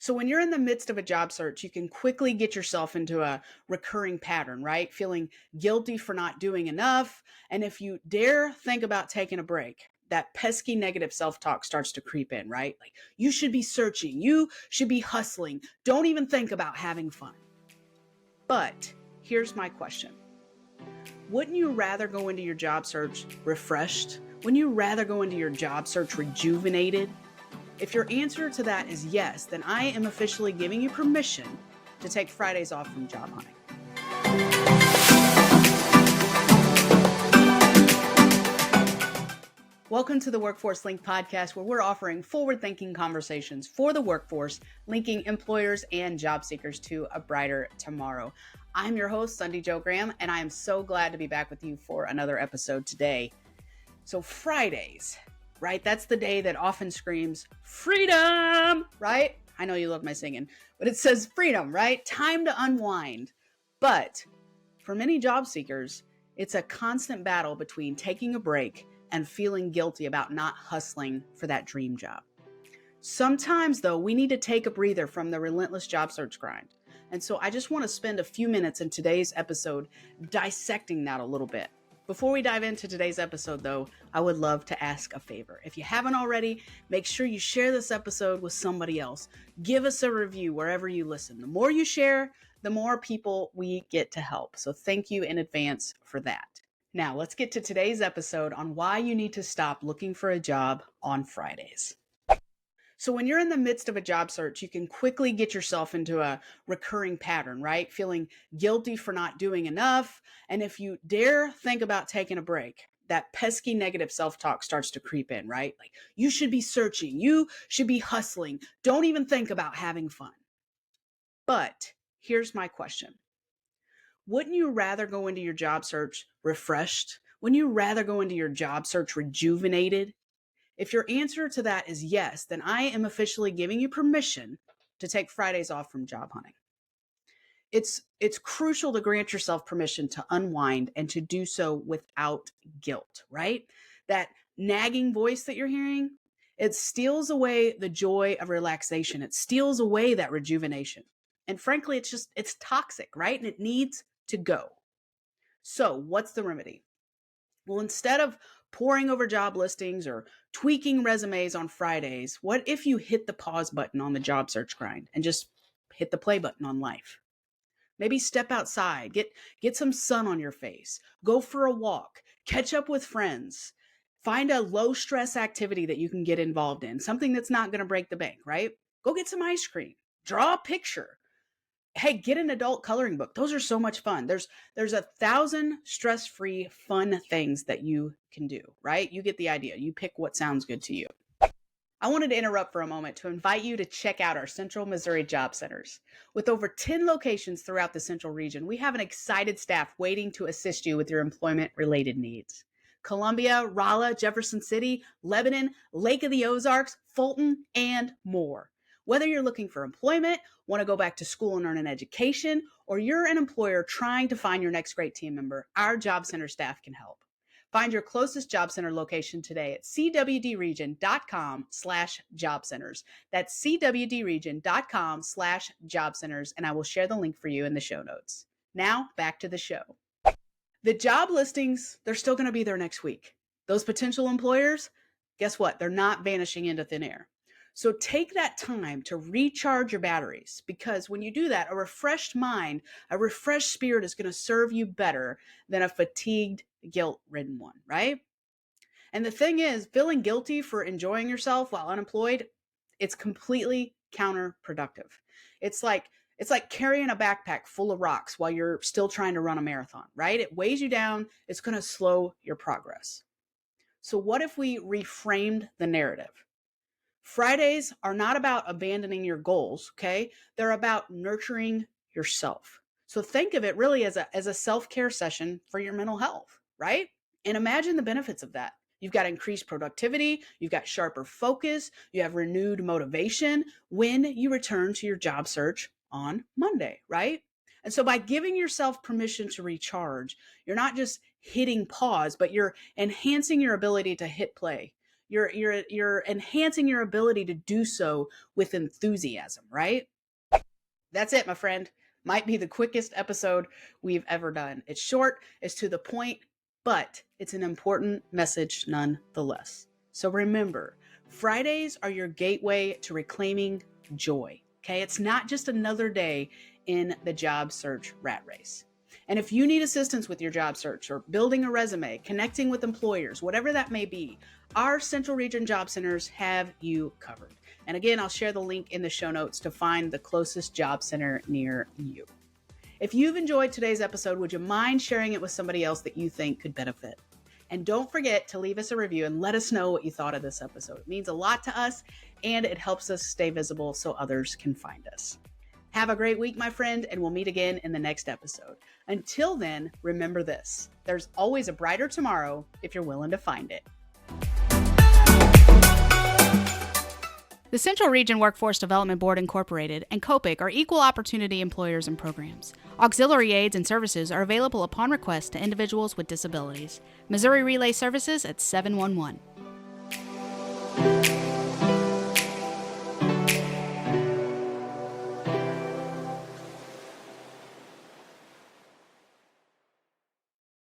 So when you're in the midst of a job search, you can quickly get yourself into a recurring pattern, right? Feeling guilty for not doing enough. And if you dare think about taking a break, that pesky negative self talk starts to creep in, right? Like, you should be searching, you should be hustling. Don't even think about having fun. But here's my question. Wouldn't you rather go into your job search refreshed? Wouldn't you rather go into your job search rejuvenated? If your answer to that is yes, then I am officially giving you permission to take Fridays off from job hunting. Welcome to the Workforce Link podcast, where we're offering forward-thinking conversations for the workforce, linking employers and job seekers to a brighter tomorrow. I'm your host, Sunday Joe Graham, and I am so glad to be back with you for another episode today. So Fridays, right? That's the day that often screams freedom, right? I know you love my singing, but it says freedom, right? Time to unwind. But for many job seekers, it's a constant battle between taking a break and feeling guilty about not hustling for that dream job. Sometimes, though, we need to take a breather from the relentless job search grind. And so I just want to spend a few minutes in today's episode dissecting that a little bit. Before we dive into today's episode, though, I would love to ask a favor. If you haven't already, make sure you share this episode with somebody else. Give us a review wherever you listen. The more you share, the more people we get to help. So thank you in advance for that. Now, let's get to today's episode on why you need to stop looking for a job on Fridays. So when you're in the midst of a job search, you can quickly get yourself into a recurring pattern, right? Feeling guilty for not doing enough. And if you dare think about taking a break, that pesky negative self-talk starts to creep in, right? Like, you should be searching, you should be hustling. Don't even think about having fun. But here's my question. Wouldn't you rather go into your job search refreshed? Wouldn't you rather go into your job search rejuvenated? If your answer to that is yes, then I am officially giving you permission to take Fridays off from job hunting. It's crucial to grant yourself permission to unwind and to do so without guilt, right? That nagging voice that you're hearing, it steals away the joy of relaxation. It steals away that rejuvenation. And frankly, it's toxic, right? And it needs to go. So what's the remedy? Well, instead of poring over job listings or tweaking resumes on Fridays, what if you hit the pause button on the job search grind and just hit the play button on life? Maybe step outside, get some sun on your face, go for a walk, catch up with friends, find a low stress activity that you can get involved in, something that's not going to break the bank, right? Go get some ice cream, draw a picture. Hey, get an adult coloring book. Those are so much fun. There's 1,000 stress-free, fun things that you can do, right? You get the idea. You pick what sounds good to you. I wanted to interrupt for a moment to invite you to check out our Central Missouri Job Centers. With over 10 locations throughout the Central region, we have an excited staff waiting to assist you with your employment-related needs. Columbia, Rolla, Jefferson City, Lebanon, Lake of the Ozarks, Fulton, and more. Whether you're looking for employment, want to go back to school and earn an education, or you're an employer trying to find your next great team member, our Job Center staff can help. Find your closest Job Center location today at cwdregion.com/job centers. That's cwdregion.com/job centers, and I will share the link for you in the show notes. Now, back to the show. The job listings, they're still going to be there next week. Those potential employers, guess what? They're not vanishing into thin air. So take that time to recharge your batteries, because when you do that, a refreshed mind, a refreshed spirit is going to serve you better than a fatigued, guilt-ridden one, right? And the thing is, feeling guilty for enjoying yourself while unemployed, it's completely counterproductive. It's like carrying a backpack full of rocks while you're still trying to run a marathon, right? It weighs you down. It's going to slow your progress. So what if we reframed the narrative? Fridays are not about abandoning your goals, okay? They're about nurturing yourself. So think of it really as a self-care session for your mental health, right? And imagine the benefits of that. You've got increased productivity, you've got sharper focus, you have renewed motivation when you return to your job search on Monday, right? And so by giving yourself permission to recharge, you're not just hitting pause, but you're enhancing your ability to hit play. You're enhancing your ability to do so with enthusiasm, right? That's it, my friend. Might be the quickest episode we've ever done. It's short, it's to the point, but it's an important message nonetheless. So remember, Fridays are your gateway to reclaiming joy. Okay, it's not just another day in the job search rat race. And if you need assistance with your job search or building a resume, connecting with employers, whatever that may be, our Central Region Job Centers have you covered. And again, I'll share the link in the show notes to find the closest job center near you. If you've enjoyed today's episode, would you mind sharing it with somebody else that you think could benefit? And don't forget to leave us a review and let us know what you thought of this episode. It means a lot to us, and it helps us stay visible so others can find us. Have a great week, my friend, and we'll meet again in the next episode. Until then, remember this: there's always a brighter tomorrow if you're willing to find it. The Central Region Workforce Development Board Incorporated and COPIC are equal opportunity employers and programs. Auxiliary aids and services are available upon request to individuals with disabilities. Missouri Relay Services at 711.